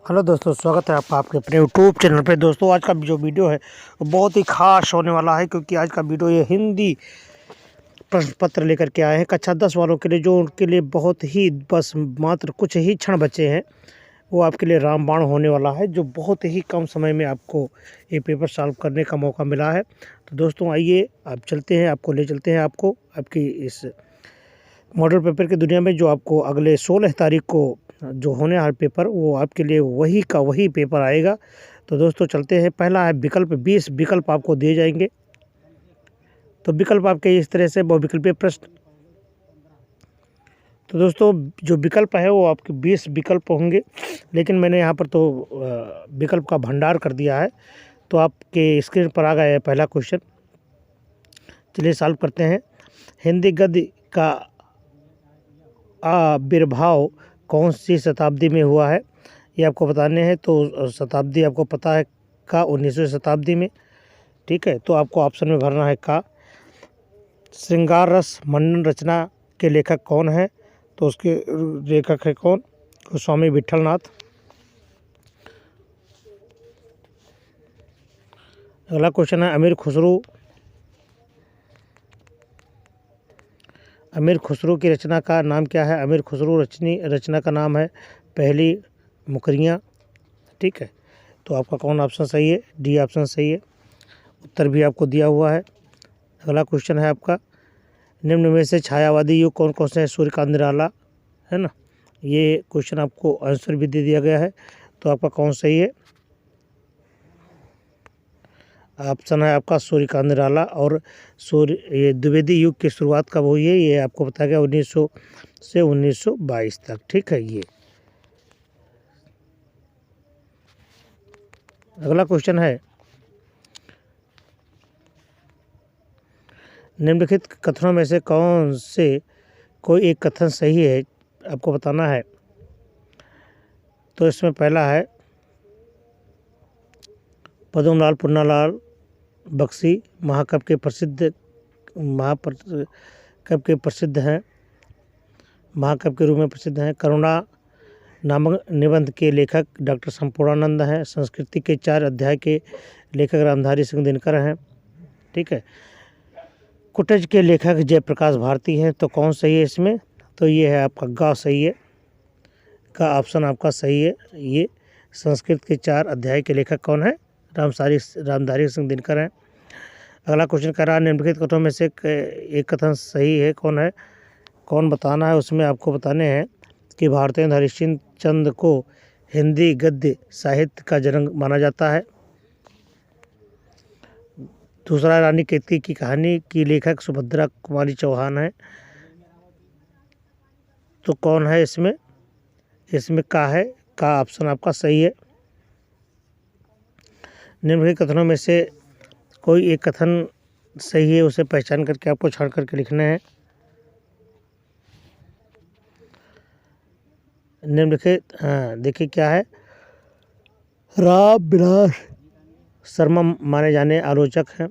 Hello दोस्तों, स्वागत है आपका आपके अपने यूट्यूब चैनल पे। दोस्तों, आज का जो वीडियो है वो बहुत ही खास होने वाला है, क्योंकि आज का वीडियो ये हिंदी प्रश्न पत्र लेकर के आए हैं कक्षा 10 वालों के लिए, जो उनके लिए बहुत ही बस मात्र कुछ ही क्षण बचे हैं। वो आपके लिए रामबाण होने वाला है, जो बहुत ही कम समय में आपको ये पेपर सॉल्व करने का मौका मिला है। तो दोस्तों, आइए आप चलते हैं, आपको ले चलते हैं आपको आपकी इस मॉडल पेपर की दुनिया में, जो आपको अगले 16 तारीख को जो होने वाला पेपर, वो आपके लिए वही का वही पेपर आएगा। तो दोस्तों, चलते हैं। पहला है विकल्प, 20 विकल्प आपको दिए जाएंगे। तो विकल्प आपके इस तरह से बहुविकल्पीय प्रश्न। तो दोस्तों, जो विकल्प है वो आपके 20 विकल्प होंगे, लेकिन मैंने यहाँ पर तो विकल्प का भंडार कर दिया है। तो आपके स्क्रीन पर आ गया है पहला क्वेश्चन। चलिए सॉल्व करते हैं। हिंदी गद्य का आविर्भाव कौन सी शताब्दी में हुआ है, ये आपको बताने हैं। तो शताब्दी आपको पता है, का 19वीं शताब्दी में। ठीक है, तो आपको ऑप्शन में भरना है का। श्रृंगार रस मंडन रचना के लेखक कौन है, तो उसके लेखक है कौन, स्वामी विट्ठलनाथ। अगला क्वेश्चन है अमीर खुसरो की रचना का नाम क्या है। अमीर खुसरो रचना का नाम है पहली मुकरियाँ। ठीक है, तो आपका कौन ऑप्शन सही है, डी ऑप्शन सही है। उत्तर भी आपको दिया हुआ है। अगला क्वेश्चन है आपका, निम्न में से छायावादी युग कौन कौन से हैं। सूर्यकांत निराला, है ना। ये क्वेश्चन आपको आंसर भी दे दिया गया है। तो आपका कौन सही है, ऑप्शन है आपका सूर्यकांत निराला। और ये द्विवेदी युग की शुरुआत कब हुई है, ये आपको बताया गया 1900 से 1922 तक। ठीक है। ये अगला क्वेश्चन है, निम्नलिखित कथनों में से कौन से कोई एक कथन सही है, आपको बताना है। तो इसमें पहला है, पद्मलाल पुन्नालाल बख्शी महाकवि के रूप में प्रसिद्ध हैं। करुणा नामक निबंध के लेखक डॉक्टर संपूर्णानंद हैं। संस्कृति के 4 अध्याय के लेखक रामधारी सिंह दिनकर हैं। ठीक है। कुटज के लेखक जयप्रकाश भारती हैं। तो कौन सही है इसमें, तो ये है आपका गा सही है, का ऑप्शन आपका सही है। ये संस्कृत के 4 अध्याय के लेखक कौन है, रामधारी सिंह दिनकर हैं। अगला क्वेश्चन कह रहा है, निम्नलिखित कथनों में से एक कथन सही है, कौन है, कौन बताना है। उसमें आपको बताने हैं कि भारतेंदु हरिश्चंद्र को हिंदी गद्य साहित्य का जनक माना जाता है। दूसरा, रानी केतकी की कहानी की लेखक सुभद्रा कुमारी चौहान है। तो कौन है इसमें का है, का ऑप्शन आपका सही है। निम्नलिखित कथनों में से कोई एक कथन सही है, उसे पहचान करके आपको छांट करके लिखना है। निम्नलिखित, देखिए क्या है, राम विलास शर्मा माने जाने आलोचक हैं।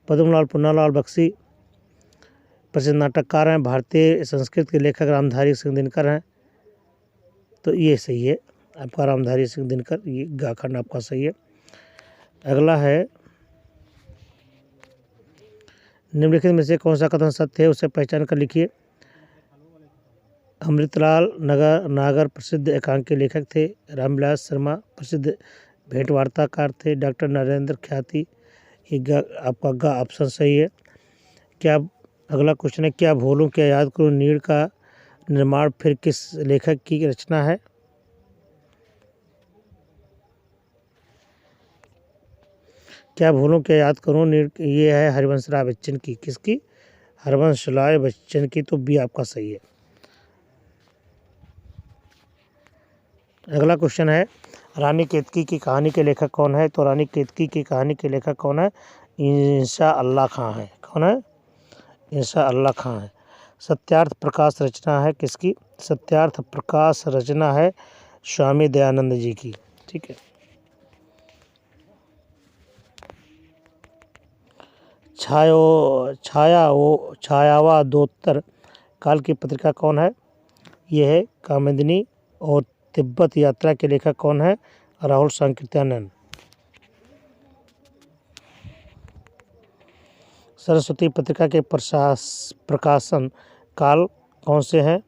पद्मलाल पुन्नालाल बख्शी प्रसिद्ध नाटककार हैं। भारतीय संस्कृत के लेखक रामधारी सिंह दिनकर हैं। तो ये सही है आपका, रामधारी सिंह दिनकर, ये गाखंड आपका सही है। अगला है, निम्नलिखित में से कौन सा कथन सत्य है, उसे पहचान कर लिखिए। अमृतलाल नागर प्रसिद्ध एकांकी लेखक थे। रामविलास शर्मा प्रसिद्ध भेंट वार्ताकार थे। डॉक्टर नरेंद्र ख्याति, ये आपका गा ऑप्शन सही है। क्या, अगला क्वेश्चन है, क्या भूलूं क्या याद करूं नीड़ का निर्माण फिर किस लेखक की रचना है। क्या भूलूं क्या याद करूं नीड़, ये है हरिवंश राय बच्चन की। किसकी, हरिवंश राय बच्चन की। तो बी आपका सही है। अगला क्वेश्चन है, रानी केतकी की कहानी के लेखक कौन है। तो रानी केतकी की कहानी के लेखक कौन है, इंशा अल्लाह खां है। कौन है, इंशा अल्लाह खां है। सत्यार्थ प्रकाश रचना है किसकी, सत्यार्थ प्रकाश रचना है स्वामी दयानंद जी की। ठीक है। छायावादोत्तर काल की पत्रिका कौन है, यह है कामिनी और तिब्बत यात्रा के लेखक कौन है? राहुल सांकृत्यानंद। सरस्वती पत्रिका के प्रकाशन काल कौन से हैं?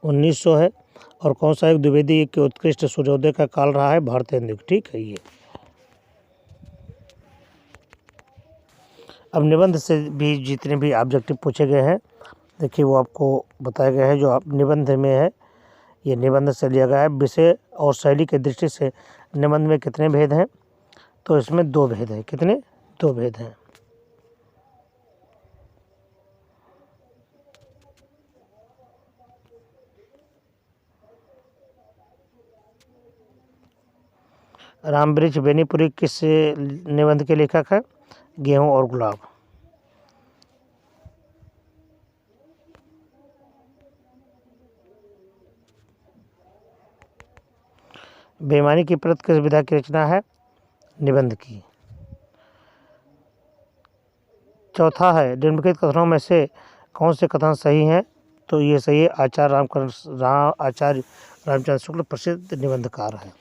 1900 है। और कौन सा एक द्विवेदी के उत्कृष्ट सूर्योदय का काल रहा है? भारतेंदु। ठीक है ये। अब निबंध से भी जितने भी ऑब्जेक्टिव पूछे गए हैं देखिए वो आपको बताया गया है। जो आप निबंध में है ये निबंध से लिया गया है। विषय और शैली की दृष्टि से निबंध में कितने भेद हैं? तो इसमें 2 भेद हैं। कितने? 2 भेद हैं। रामवृक्ष बेनीपुरी किस निबंध के लेखक है? गेहूं और गुलाब। बेईमानी की परत किस विधा की रचना है? निबंध की। चौथा है निम्नलिखित कथनों में से कौन से कथन सही हैं? तो ये सही है। आचार्य रामचंद्र शुक्ल प्रसिद्ध निबंधकार है।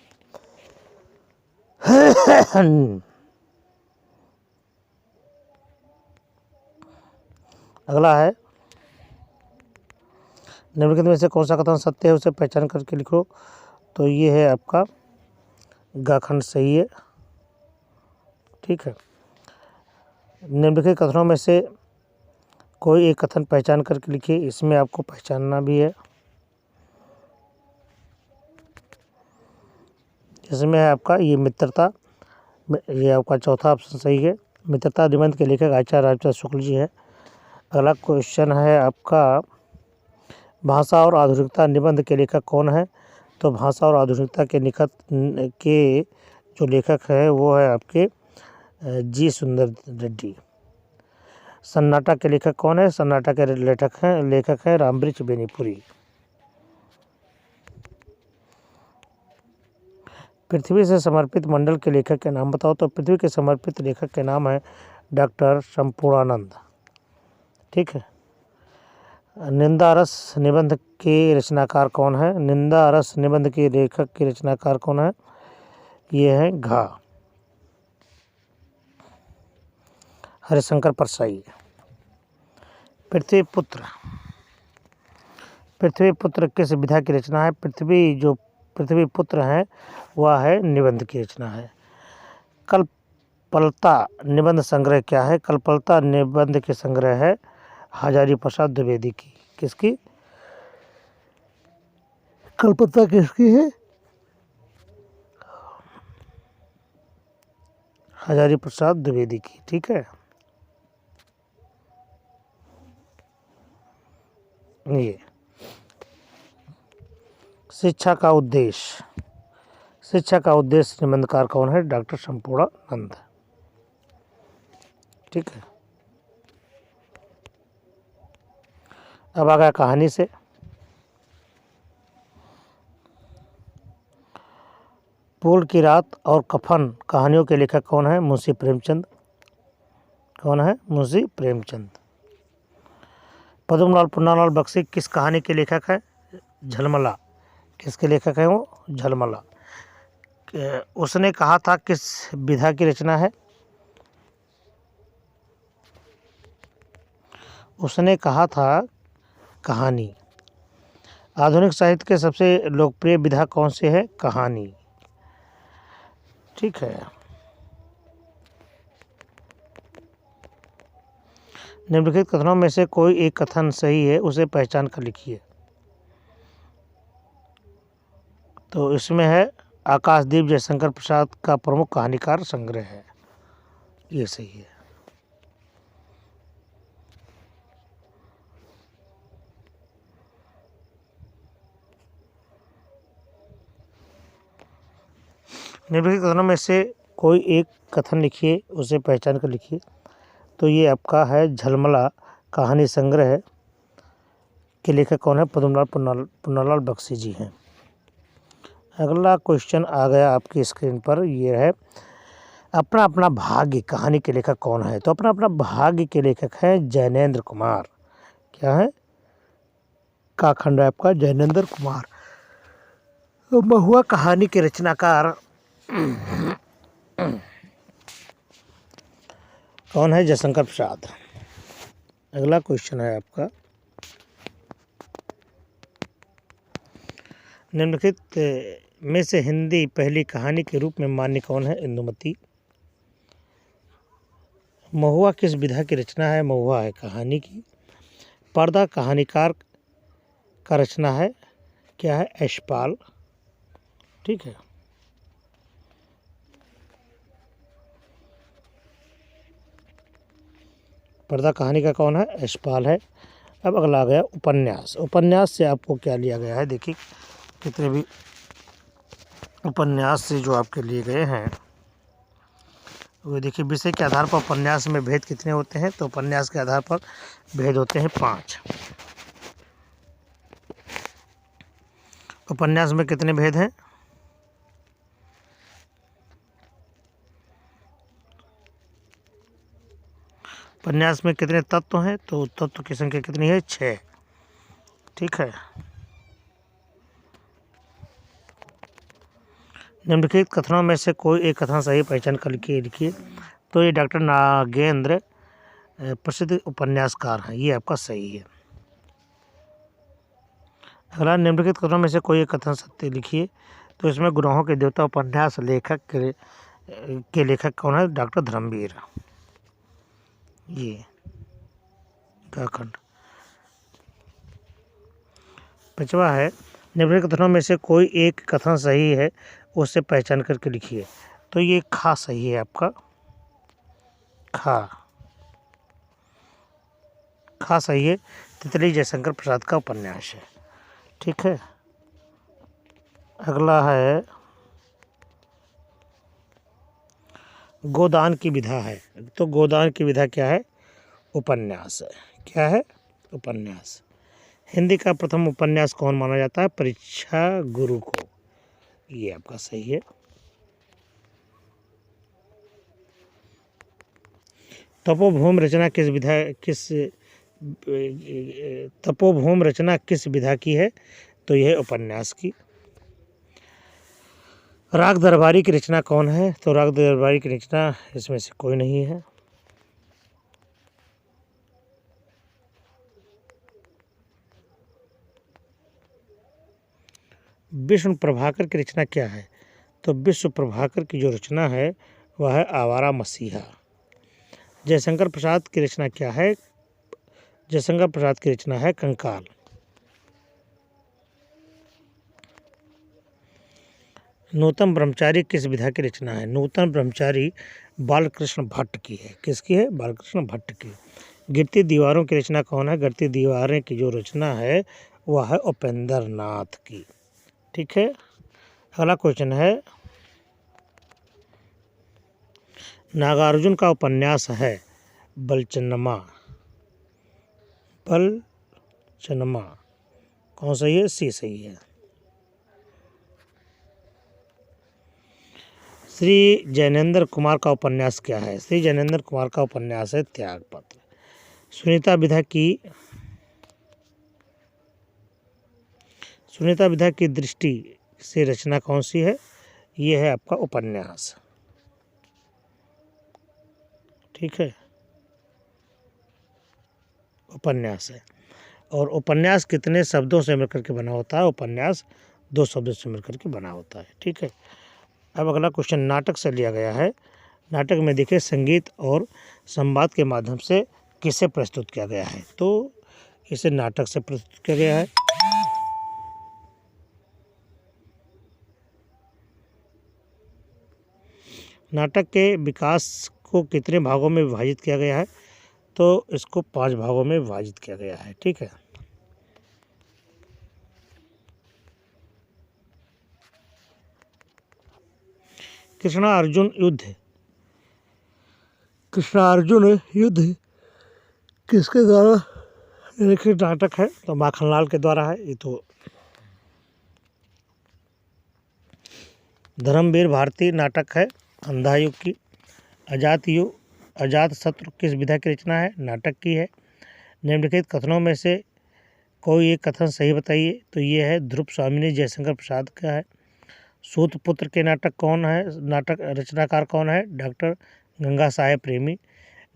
अगला है निम्नलिखित में से कौन सा कथन सत्य है उसे पहचान करके लिखो। तो ये है आपका गाखंड सही है। ठीक है। निम्नलिखित कथनों में से कोई एक कथन पहचान करके लिखिए। इसमें आपको पहचानना भी है। इसमें है आपका ये मित्रता। ये आपका चौथा ऑप्शन सही है। मित्रता निबंध के लेखक आचार्य रामचंद्र शुक्ल जी है। अगला क्वेश्चन है आपका भाषा और आधुनिकता निबंध के लेखक कौन है? तो भाषा और आधुनिकता के जो लेखक है वो है आपके जी सुंदर रेड्डी। सन्नाटा के लेखक कौन है? सन्नाटा के लेखक है रामवृक्ष बेनीपुरी। पृथ्वी से समर्पित मंडल के लेखक के नाम बताओ। तो पृथ्वी के समर्पित लेखक के नाम है डॉक्टर संपूर्णानंद। ठीक है। निंदा रस निबंध के रचनाकार कौन है? निंदा रस निबंध के लेखक के रचनाकार कौन है? ये है घा हरिशंकर परसाई। पृथ्वी पुत्र किस विधा की रचना है? पृथ्वी पुत्र है वह है निबंध की रचना है। कल्पलता निबंध संग्रह क्या है? कल्पलता निबंध के संग्रह है हजारी प्रसाद द्विवेदी की। किसकी? कल्पलता किसकी है? हजारी प्रसाद द्विवेदी की। ठीक है। ये शिक्षा का उद्देश्य निबंधकार कौन है? डॉक्टर संपूर्णानंद। ठीक है। अब आ गया कहानी से। फूल की रात और कफन कहानियों के लेखक कौन है? मुंशी प्रेमचंद। कौन है? मुंशी प्रेमचंद। पद्मलाल पुन्नालाल बख्शी किस कहानी के लेखक है? झलमला। किसके लेखक हैं वो? झलमला। उसने कहा था किस विधा की रचना है? उसने कहा था कहानी। आधुनिक साहित्य के सबसे लोकप्रिय विधा कौन से है? कहानी। ठीक है। निम्नलिखित कथनों में से कोई एक कथन सही है उसे पहचान कर लिखिए। तो इसमें है आकाशदीप जयशंकर प्रसाद का प्रमुख कहानीकार संग्रह है। ये सही है। निम्नलिखित कथनों में से कोई एक कथन लिखिए उसे पहचान कर लिखिए। तो ये आपका है झलमला कहानी संग्रह के लेखक कौन है? पद्मलाल पुन्नालाल बख्शी जी हैं। अगला क्वेश्चन आ गया आपकी स्क्रीन पर। ये है अपना अपना भाग्य कहानी के लेखक कौन है? तो अपना अपना भाग्य के लेखक है जैनेन्द्र कुमार। क्या है? का खंड है आपका? जैनेन्द्र कुमार। महुआ कहानी के रचनाकार कौन है? जयशंकर प्रसाद। अगला क्वेश्चन है आपका, निम्नलिखित में से हिंदी पहली कहानी के रूप में मान्य कौन है? इंदुमती। महुआ किस विधा की रचना है? महुआ है कहानी की। पर्दा कहानीकार का रचना है, क्या है? यशपाल। ठीक है, पर्दा कहानी का कौन है? यशपाल है। अब अगला आ गया उपन्यास। उपन्यास से आपको क्या लिया गया है? देखिए कितने भी उपन्यास से जो आपके लिए गए हैं वो देखिए, विषय के आधार पर उपन्यास में भेद कितने होते हैं? तो उपन्यास के आधार पर भेद होते हैं 5। उपन्यास में कितने भेद हैं? उपन्यास में कितने तत्व हैं? तो तत्व की संख्या कितनी है? 6। ठीक है, निम्नलिखित कथनों में से कोई एक कथन सही पहचान कर लिखिए। तो ये डॉक्टर नागेंद्र प्रसिद्ध उपन्यासकार हैं, ये आपका सही है। अगला, निम्नलिखित कथनों में से कोई एक कथन सत्य लिखिए। तो इसमें गुनाहों के देवता उपन्यास के लेखक कौन है? डॉक्टर धर्मवीर। ये उत्तराखंड। 5वां है, निम्नलिखित कथनों में से कोई एक कथन सही है, उससे पहचान करके लिखिए। तो ये खा सही है आपका, खा सही है। तितली जयशंकर प्रसाद का उपन्यास है। ठीक है, अगला है गोदान की विधा है। तो गोदान की विधा क्या है? उपन्यास है। क्या है? उपन्यास। हिंदी का प्रथम उपन्यास कौन माना जाता है? परीक्षा गुरु को। ये आपका सही है। तपोभूम रचना तपोभूम रचना किस विधा की है? तो यह है उपन्यास की। राग दरबारी की रचना कौन है? तो राग दरबारी की रचना इसमें से कोई नहीं है। विष्णु प्रभाकर की रचना क्या है? तो विश्व प्रभाकर की जो रचना है वह है आवारा मसीहा। जयशंकर प्रसाद की रचना क्या है? जयशंकर प्रसाद की रचना है कंकाल। नूतन ब्रह्मचारी किस विधा की रचना है? नूतन ब्रह्मचारी बालकृष्ण भट्ट की है। किसकी है? बालकृष्ण भट्ट की। गिरती दीवारों की रचना कौन है? गिरती दीवारें की जो रचना है वह है उपेंद्र नाथ की। ठीक है, अगला क्वेश्चन है, नागार्जुन का उपन्यास है बलचनमा। बलचनमा कौन सही है? सी सही है। श्री जैनेन्द्र कुमार का उपन्यास क्या है? श्री जैनेन्द्र कुमार का उपन्यास है त्यागपत्र। सुनीता विधा की दृष्टि से रचना कौन सी है? ये है आपका उपन्यास। ठीक है, उपन्यास है। और उपन्यास कितने शब्दों से मिलकर के बना होता है? उपन्यास 2 शब्दों से मिलकर के बना होता है। ठीक है, अब अगला क्वेश्चन नाटक से लिया गया है। नाटक में देखिए, संगीत और संवाद के माध्यम से किसे प्रस्तुत किया गया है? तो इसे नाटक से प्रस्तुत किया गया है। नाटक के विकास को कितने भागों में विभाजित किया गया है? तो इसको 5 भागों में विभाजित किया गया है। ठीक है, कृष्णा अर्जुन युद्ध किसके द्वारा लिखित नाटक है? तो माखनलाल के द्वारा है। ये तो धर्मवीर भारती नाटक है अंधा युग की। अजात शत्रु किस विधा की रचना है? नाटक की है। निम्नलिखित कथनों में से कोई एक कथन सही बताइए। तो ये है ध्रुव स्वामिनी जयशंकर प्रसाद का है। सूतपुत्र के नाटक रचनाकार कौन है? डॉक्टर गंगा साहेब प्रेमी।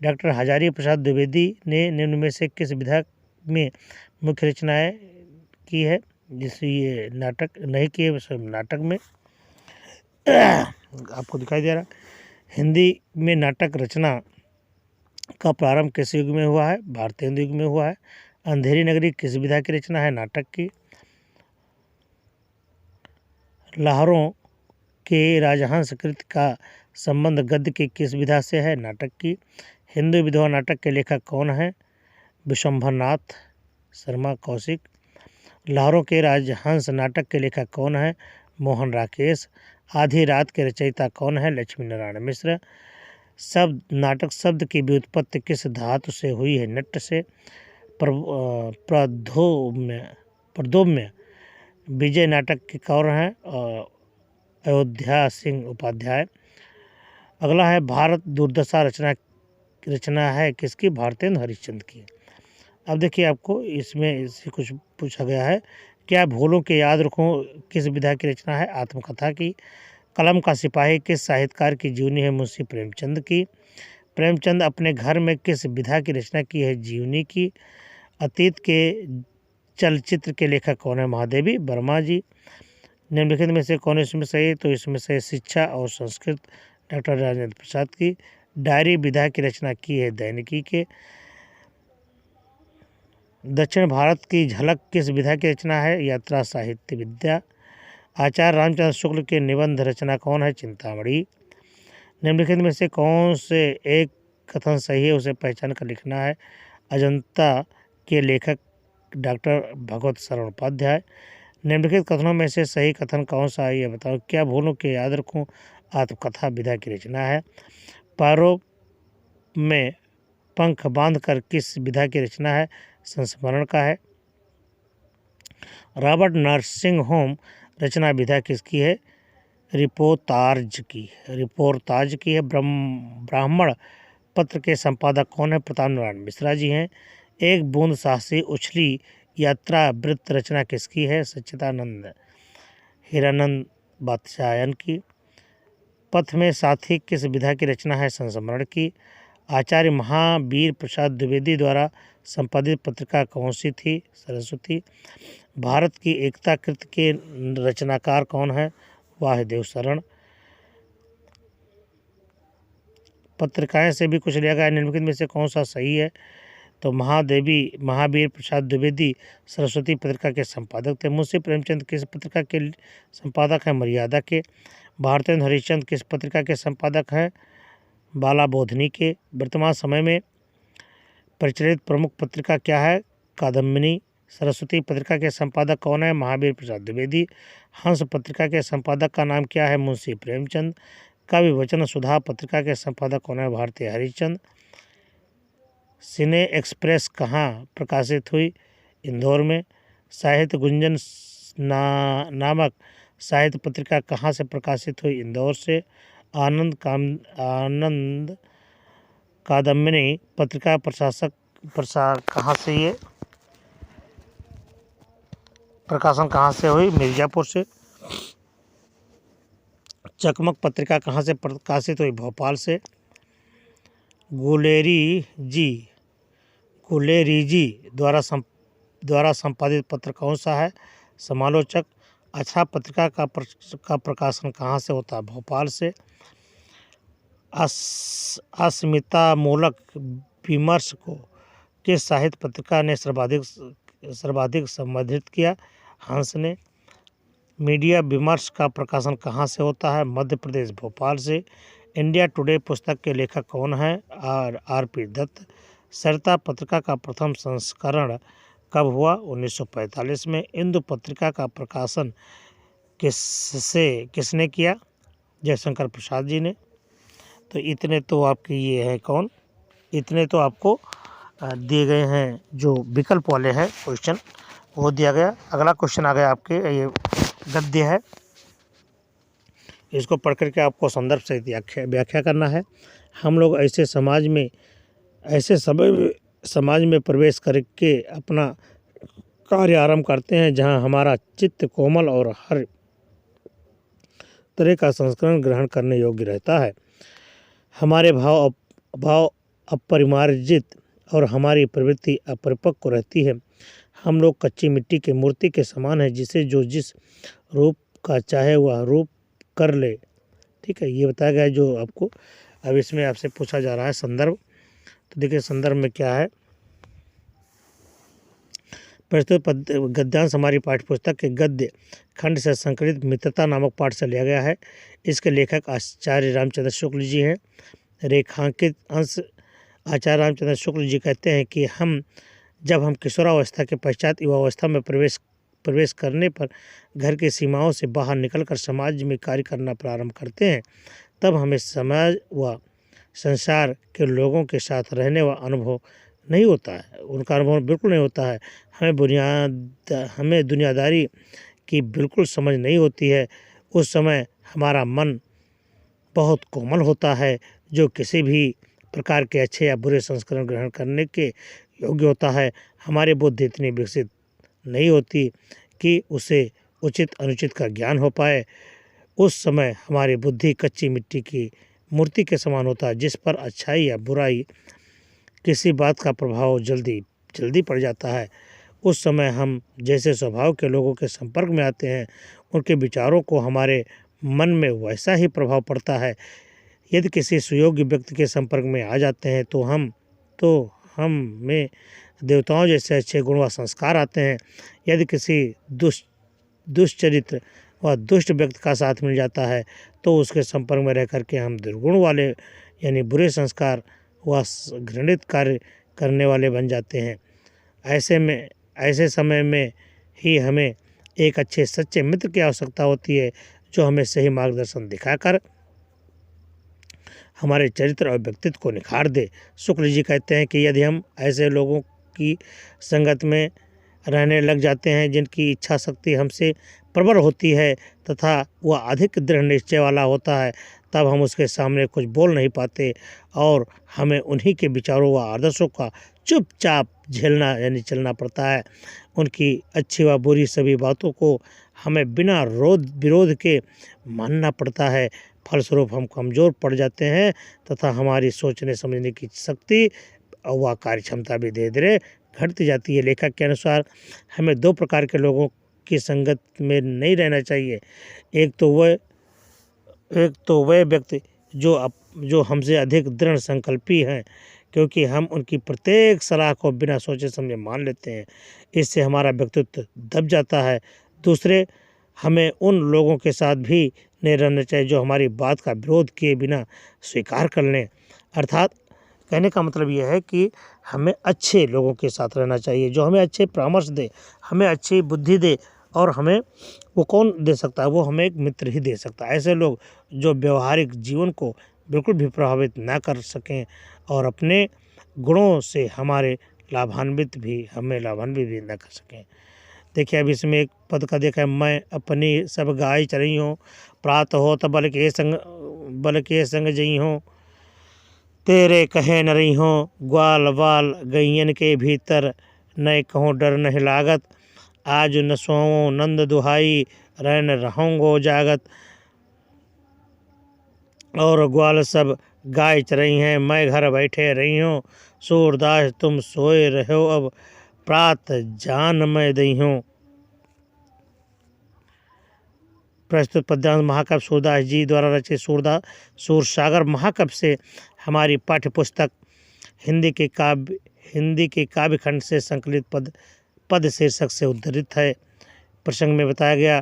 डॉक्टर हजारी प्रसाद द्विवेदी ने निम्न में से किस विधा में मुख्य रचनाएं की है? जिससे ये नाटक नहीं किए नाटक में आपको दिखाई दे रहा। हिंदी में नाटक रचना का प्रारंभ किस युग में हुआ है? भारतीय युग में हुआ है। अंधेरी नगरी किस विधा की रचना है? नाटक की। लहरों के राजहंस कृति का संबंध गद्य की किस विधा से है? नाटक की। हिंदू विधवा नाटक के लेखक कौन है? विश्वंभरनाथ शर्मा कौशिक। लहरों के राजहंस नाटक के लेखक कौन है? मोहन राकेश। आधी रात के रचयिता कौन है? लक्ष्मी नारायण मिश्र। नाटक शब्द की व्युत्पत्ति किस धातु से हुई है? नट्ट से। प्रदोम्य विजय नाटक के कौन है? अयोध्या सिंह उपाध्याय। अगला है भारत दुर्दशा रचना है किसकी? भारतेंदु हरिश्चंद्र की। अब देखिए आपको इसमें इससे कुछ पूछा गया है। क्या भूलों के याद रखूं किस विधा की रचना है? आत्मकथा की। कलम का सिपाही किस साहित्यकार की जीवनी है? मुंशी प्रेमचंद की। प्रेमचंद अपने घर में किस विधा की रचना की है? जीवनी की। अतीत के चलचित्र के लेखक कौन है? महादेवी वर्मा जी। निम्नलिखित में से कौन इसमें सही? तो इसमें से शिक्षा और संस्कृत डॉक्टर राजेंद्र प्रसाद की। डायरी विधा की रचना की है? दैनिकी के। दक्षिण भारत की झलक किस विधा की रचना है? यात्रा साहित्य विद्या। आचार्य रामचंद्र शुक्ल के निबंध रचना कौन है? चिंतामणि। निम्नलिखित में से कौन से एक कथन सही है उसे पहचान कर लिखना है? अजंता के लेखक डॉक्टर भगवत शरण उपाध्याय। निम्नलिखित कथनों में से सही कथन कौन सा है? यह बताओ। क्या भूलों के याद रखूं आत्मकथा विधा की रचना है। पैरों में पंख बांधकर किस विधा की रचना है? संस्मरण का है। रॉबर्ट नर्सिंग होम रचना विधा किसकी है? रिपोर्ताज की है। ब्राह्मण पत्र के संपादक कौन है? प्रताप नारायण मिश्रा जी हैं। एक बूंद साहसी उछली यात्रा वृत्त रचना किसकी है? सच्चिदानंद हीरानंद बादशायन की। पथ में साथी किस विधा की रचना है? संस्मरण की। आचार्य महावीर प्रसाद द्विवेदी द्वारा संपादित पत्रिका कौन सी थी? सरस्वती। भारत की एकता कृत के रचनाकार कौन है? वासुदेव शरण। पत्रिकाएं से भी कुछ लिया गया है। निम्नलिखित में से कौन सा सही है? तो महावीर प्रसाद द्विवेदी सरस्वती पत्रिका के संपादक थे। मुंशी प्रेमचंद किस पत्रिका के संपादक हैं? मर्यादा के। भारतेंदु हरिश्चंद्र किस पत्रिका के संपादक हैं? बाला बोधनी के। वर्तमान समय में प्रचलित प्रमुख पत्रिका क्या है? कादम्बिनी। सरस्वती पत्रिका के संपादक कौन है? महावीर प्रसाद द्विवेदी। हंस पत्रिका के संपादक का नाम क्या है? मुंशी प्रेमचंद। कवि वचन सुधा पत्रिका के संपादक कौन है? भारती हरिश्चंद्र। सिने एक्सप्रेस कहाँ प्रकाशित हुई? इंदौर में। साहित्य गुंजन नामक साहित्य पत्रिका कहाँ से प्रकाशित हुई? इंदौर से। आनंद कादम्बिनी पत्रिका कहाँ से ये प्रकाशन कहाँ से हुई? मिर्जापुर से। चकमक पत्रिका कहाँ से प्रकाशित हुई? भोपाल से। गुलेरी जी द्वारा संपादित पत्र कौन सा है? समालोचक। अच्छा पत्रिका का प्रकाशन कहाँ से होता है? भोपाल से। अस्मितामूलक विमर्श को किस साहित्य पत्रिका ने सर्वाधिक संवर्धित किया? हंस ने। मीडिया विमर्श का प्रकाशन कहाँ से होता है? मध्य प्रदेश भोपाल से। इंडिया टुडे पुस्तक के लेखक कौन है? आर.पी. दत्त। सरिता पत्रिका का प्रथम संस्करण कब हुआ? 1945 में। इंदु पत्रिका का प्रकाशन किसने किया? जयशंकर प्रसाद जी ने। तो इतने तो आपके ये है कौन? इतने तो आपको दिए गए हैं जो विकल्प वाले हैं क्वेश्चन वो दिया गया। अगला क्वेश्चन आ गया आपके ये गद्य है, इसको पढ़ करके आपको संदर्भ सहित व्याख्या करना है। हम लोग ऐसे समाज में प्रवेश करके अपना कार्य आरंभ करते हैं जहां हमारा चित्त कोमल और हर तरह का संस्करण ग्रहण करने योग्य रहता है। हमारे भाव अपरिमार्जित और हमारी प्रवृत्ति अपरिपक्व रहती है। हम लोग कच्ची मिट्टी की मूर्ति के समान है, जिसे जो जिस रूप का चाहे वह रूप कर ले। ठीक है, ये बताया गया है जो आपको। अब इसमें आपसे पूछा जा रहा है संदर्भ। तो देखिए संदर्भ में क्या है। प्रस्तुत गद्यांश हमारी पाठ्यपुस्तक के गद्य खंड से संकलित मित्रता नामक पाठ से लिया गया है। इसके लेखक आचार्य रामचंद्र शुक्ल जी हैं। रेखांकित अंश आचार्य रामचंद्र शुक्ल जी कहते हैं कि जब हम किशोरावस्था के पश्चात युवावस्था में प्रवेश करने पर घर की सीमाओं से बाहर निकलकर समाज में कार्य करना प्रारंभ करते हैं, तब हमें समाज व संसार के लोगों के साथ रहने का अनुभव नहीं होता है। उनका अनुभव बिल्कुल नहीं होता है। हमें दुनियादारी की बिल्कुल समझ नहीं होती है। उस समय हमारा मन बहुत कोमल होता है, जो किसी भी प्रकार के अच्छे या बुरे संस्करण ग्रहण करने के योग्य होता है। हमारी बुद्धि इतनी विकसित नहीं होती कि उसे उचित अनुचित का ज्ञान हो पाए। उस समय हमारी बुद्धि कच्ची मिट्टी की मूर्ति के समान होता है, जिस पर अच्छाई या बुराई किसी बात का प्रभाव जल्दी पड़ जाता है। उस समय हम जैसे स्वभाव के लोगों के संपर्क में आते हैं, उनके विचारों को हमारे मन में वैसा ही प्रभाव पड़ता है। यदि किसी सुयोग्य व्यक्ति के संपर्क में आ जाते हैं तो हम में देवताओं जैसे अच्छे गुण व संस्कार आते हैं। यदि किसी दुष्चरित्र व दुष्ट व्यक्ति का साथ मिल जाता है तो उसके संपर्क में रह करके हम दुर्गुण वाले यानी बुरे संस्कार व घृणित कार्य करने वाले बन जाते हैं। ऐसे समय में ही हमें एक अच्छे सच्चे मित्र की आवश्यकता होती है, जो हमें सही मार्गदर्शन दिखाकर हमारे चरित्र और व्यक्तित्व को निखार दे। शुक्ल जी कहते हैं कि यदि हम ऐसे लोगों की संगत में रहने लग जाते हैं जिनकी इच्छा शक्ति हमसे प्रबल होती है तथा वह अधिक दृढ़ निश्चय वाला होता है, तब हम उसके सामने कुछ बोल नहीं पाते और हमें उन्हीं के विचारों व आदर्शों का चुपचाप झेलना यानी चलना पड़ता है। उनकी अच्छी व बुरी सभी बातों को हमें बिना विरोध के मानना पड़ता है। फलस्वरूप हम कमज़ोर पड़ जाते हैं तथा हमारी सोचने समझने की शक्ति व कार्य क्षमता भी धीरे धीरे घटती जाती है। लेखक के अनुसार हमें दो प्रकार के लोगों की संगत में नहीं रहना चाहिए। एक तो वह व्यक्ति जो हमसे अधिक दृढ़ संकल्पी हैं, क्योंकि हम उनकी प्रत्येक सलाह को बिना सोचे समझे मान लेते हैं। इससे हमारा व्यक्तित्व दब जाता है। दूसरे, हमें उन लोगों के साथ भी नहीं रहना चाहिए जो हमारी बात का विरोध किए बिना स्वीकार कर लें। अर्थात कहने का मतलब यह है कि हमें अच्छे लोगों के साथ रहना चाहिए, जो हमें अच्छे परामर्श दे, हमें अच्छी बुद्धि दे। और हमें वो कौन दे सकता है? वो हमें एक मित्र ही दे सकता है। ऐसे लोग जो व्यवहारिक जीवन को बिल्कुल भी प्रभावित ना कर सकें और अपने गुणों से हमें लाभान्वित भी ना कर सकें। देखिए अब इसमें एक पद का देखा है, मैं अपनी सब गाय चरई हूँ, प्रात हो तब बल के संग जई हूँ, तेरे कहे न रही हूँ, ग्वाल वाल गैयन के भीतर न कहूँ डर नहीं लागत, आज न सोऊं नंद दुहाई रहन रहूँगो जागत। और ग्वाल सब गाय चरई हैं, मैं घर बैठे रही हूँ, सूरदास तुम सोए रहो अब प्रात जान मैं दई हूँ। प्रस्तुत पद्यांश महाकवि सूरदास जी द्वारा रचित सूरसागर महाकाव्य से हमारी पाठ्यपुस्तक हिंदी के काव्य खंड से संकलित पद शीर्षक से उद्धृत है। प्रसंग में बताया गया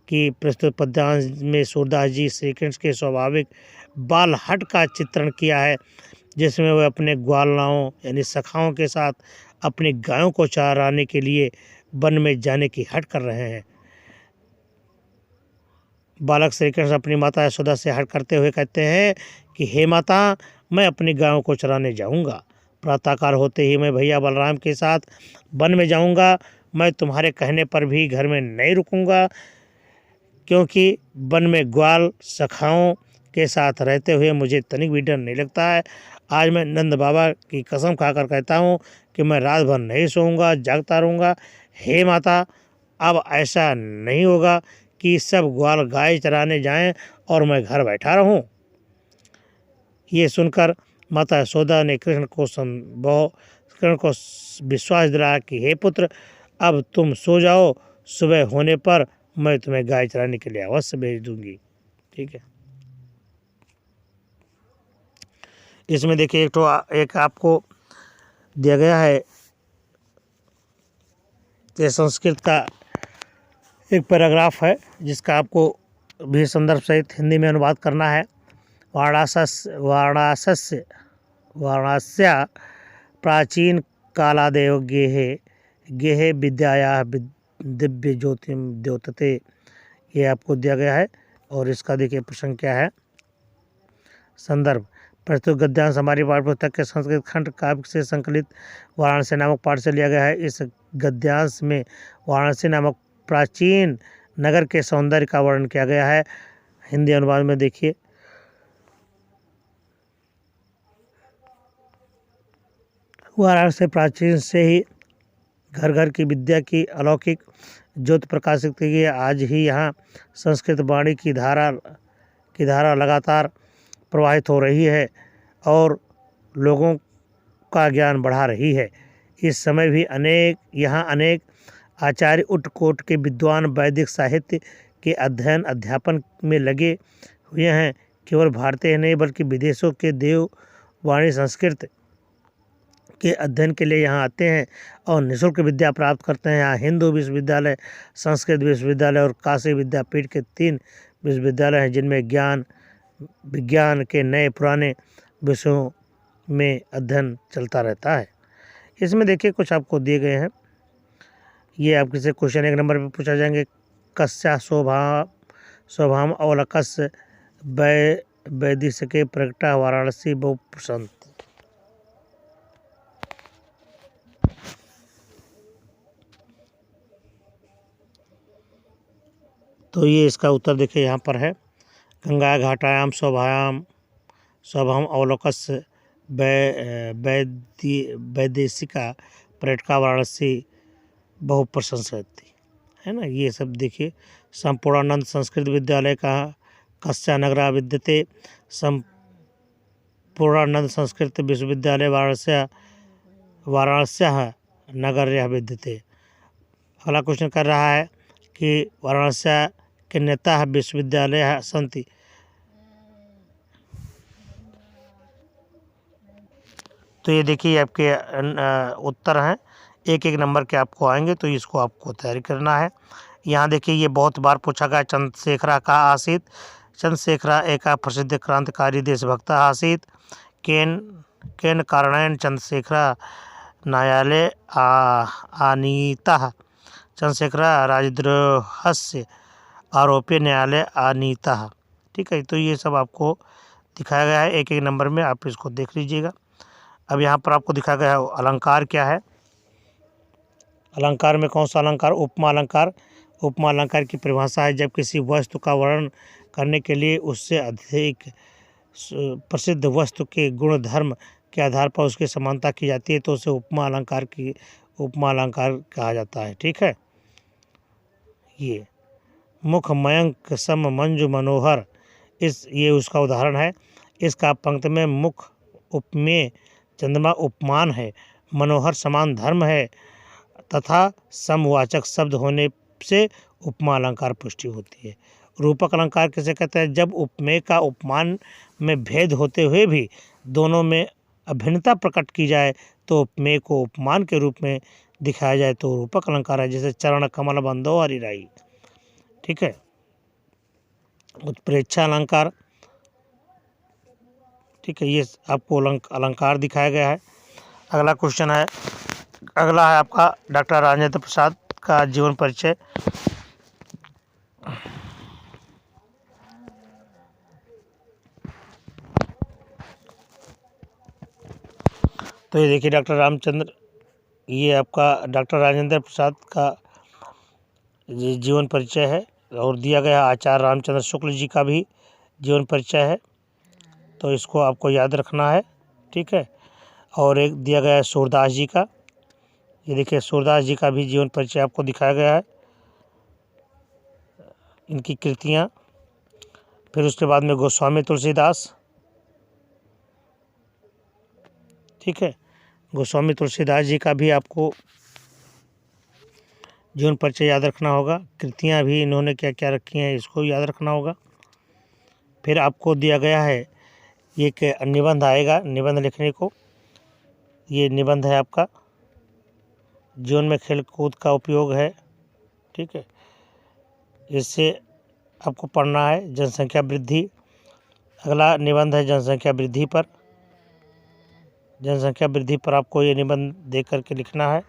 कि प्रस्तुत पद्यांश में सूरदास जी श्री कृष्ण के स्वाभाविक बालहट का चित्रण किया है, जिसमें वह अपने ग्वालाओं यानी सखाओं के साथ अपनी गायों को चराने के लिए वन में जाने की हट कर रहे हैं। बालक श्री कृष्ण अपनी माता यशोदा से हट करते हुए कहते हैं कि हे माता, मैं अपनी गायों को चराने जाऊंगा। प्रातःकाल होते ही मैं भैया बलराम के साथ वन में जाऊंगा। मैं तुम्हारे कहने पर भी घर में नहीं रुकूंगा, क्योंकि वन में ग्वाल सखाओं के साथ रहते हुए मुझे तनिक भी डर नहीं लगता है। आज मैं नंद बाबा की कसम खाकर कहता हूँ कि मैं रात भर नहीं सोऊंगा, जागता रहूँगा। हे माता, अब ऐसा नहीं होगा कि सब ग्वाल गाय चराने जाएं और मैं घर बैठा रहूं। ये सुनकर माता यशोदा ने कृष्ण को विश्वास दिलाया कि हे पुत्र, अब तुम सो जाओ, सुबह होने पर मैं तुम्हें गाय चराने के लिए अवश्य भेज दूंगी। ठीक है, इसमें देखिए एक आपको दिया गया है, ये संस्कृत का एक पैराग्राफ है जिसका आपको भी संदर्भ सहित हिंदी में अनुवाद करना है। वाराणस्या प्राचीन कालादेव गेहे विद्याया दिव्य ज्योतिम द्योतते, ये आपको दिया गया है। और इसका देखिए प्रसंग क्या है। संदर्भ, प्रस्तुत गद्यांश हमारी पाठ्य पुस्तक के संस्कृत खंड काव्य से संकलित वाराणसी नामक पाठ से लिया गया है। इस गद्यांश में वाराणसी नामक प्राचीन नगर के सौंदर्य का वर्णन किया गया है। हिंदी अनुवाद में देखिए, वाराणसी प्राचीन से ही घर घर की विद्या की अलौकिक ज्योत प्रकाशित की है। आज ही यहाँ संस्कृत वाणी की धारा लगातार प्रवाहित हो रही है और लोगों का ज्ञान बढ़ा रही है। इस समय भी यहाँ अनेक आचार्य उटकोट के विद्वान वैदिक साहित्य के अध्यापन में लगे हुए हैं। केवल भारतीय नहीं बल्कि विदेशों के देववाणी संस्कृत के अध्ययन के लिए यहाँ आते हैं और निःशुल्क विद्या प्राप्त करते हैं। यहाँ हिंदू विश्वविद्यालय, संस्कृत विश्वविद्यालय और काशी विद्यापीठ के 3 विश्वविद्यालय हैं जिनमें विज्ञान के नए पुराने विषयों में अध्ययन चलता रहता है। इसमें देखिए कुछ आपको दिए गए हैं, ये आपके से क्वेश्चन 1 नंबर पे पूछा जाएंगे। कस्या शोभाम अवलकस्य वैदिशके प्रकटा वाराणसी बहु प्रसन्त। तो ये इसका उत्तर देखिए यहाँ पर है। गंगा घाटायाम शोभाम अवलोकस्य वैदेशिका पर्यटका वाराणसी बहु प्रशंसति, है ना। ये सब देखिए। संपूर्णानंद संस्कृत विद्यालय का कस्या नगरा विद्यते। संपूर्णानंद संस्कृत विश्वविद्यालय वाराणस्याः नगर्याः विद्यते। अगला क्वेश्चन कर रहा है कि वाराणस्याः किन्यताः विश्वविद्यालयाः सन्ति। तो ये देखिए आपके उत्तर हैं, 1-1 नंबर के आपको आएंगे, तो इसको आपको तैयारी करना है। यहाँ देखिए ये बहुत बार पूछा गया। चंद्रशेखरा का आसीत। चंद्रशेखरा एक प्रसिद्ध क्रांतिकारी देशभक्त आसीत। केन कारणेन चंद्रशेखरा न्यायालये आनीतः। चंद्रशेखरा राजद्रोहस्य आरोपी न्यायालय आनीतः। ठीक है, तो ये सब आपको दिखाया गया है 1-1 नंबर में, आप इसको देख लीजिएगा। अब यहाँ पर आपको दिखाया गया है अलंकार क्या है। अलंकार में कौन सा अलंकार? उपमा अलंकार। उपमा अलंकार की परिभाषा है जब किसी वस्तु का वर्णन करने के लिए उससे अधिक प्रसिद्ध वस्तु के गुण धर्म के आधार पर उसकी समानता की जाती है तो उसे उपमा अलंकार कहा जाता है। ठीक है, ये मुख मयंक सम मंजू मनोहर, ये उसका उदाहरण है। इसका पंक्ति में मुख उपमेय, चंद्रमा उपमान है, मनोहर समान धर्म है तथा समवाचक शब्द होने से उपमा अलंकार पुष्टि होती है। रूपक अलंकार किसे कहते हैं? जब उपमेय का उपमान में भेद होते हुए भी दोनों में अभिन्नता प्रकट की जाए तो उपमेय को उपमान के रूप में दिखाया जाए तो रूपक अलंकार है। जैसे चरण कमल बंदो हरिराई। ठीक है, उत्प्रेक्षा अलंकार। ठीक है, ये आपको अलंकार दिखाया गया है। अगला क्वेश्चन है, अगला है आपका डॉक्टर राजेंद्र प्रसाद का जीवन परिचय। तो ये देखिए ये आपका डॉक्टर राजेंद्र प्रसाद का जीवन परिचय है और दिया गया आचार्य रामचंद्र शुक्ल जी का भी जीवन परिचय है, तो इसको आपको याद रखना है। ठीक है, और एक दिया गया है सूरदास जी का। ये देखिए सूरदास जी का भी जीवन परिचय आपको दिखाया गया है, इनकी कृतियाँ। फिर उसके बाद में गोस्वामी तुलसीदास, ठीक है। गोस्वामी तुलसीदास जी का भी आपको जीवन परिचय याद रखना होगा। कृतियाँ भी इन्होंने क्या क्या रखी हैं इसको याद रखना होगा। फिर आपको दिया गया है ये कि निबंध आएगा, निबंध लिखने को। ये निबंध है आपका, जीवन में खेल कूद का उपयोग है, ठीक है। इससे आपको पढ़ना है जनसंख्या वृद्धि। अगला निबंध है जनसंख्या वृद्धि पर। जनसंख्या वृद्धि पर आपको ये निबंध दे करके लिखना है,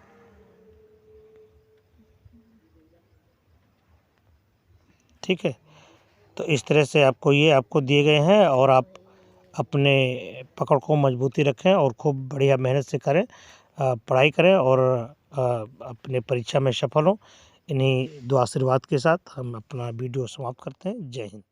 ठीक है। तो इस तरह से आपको ये आपको दिए गए हैं और आप अपने पकड़ को मजबूती रखें और खूब बढ़िया मेहनत से करें, पढ़ाई करें और अपने परीक्षा में सफल हों। इन्हीं दुआ आशीर्वाद के साथ हम अपना वीडियो समाप्त करते हैं। जय हिंद।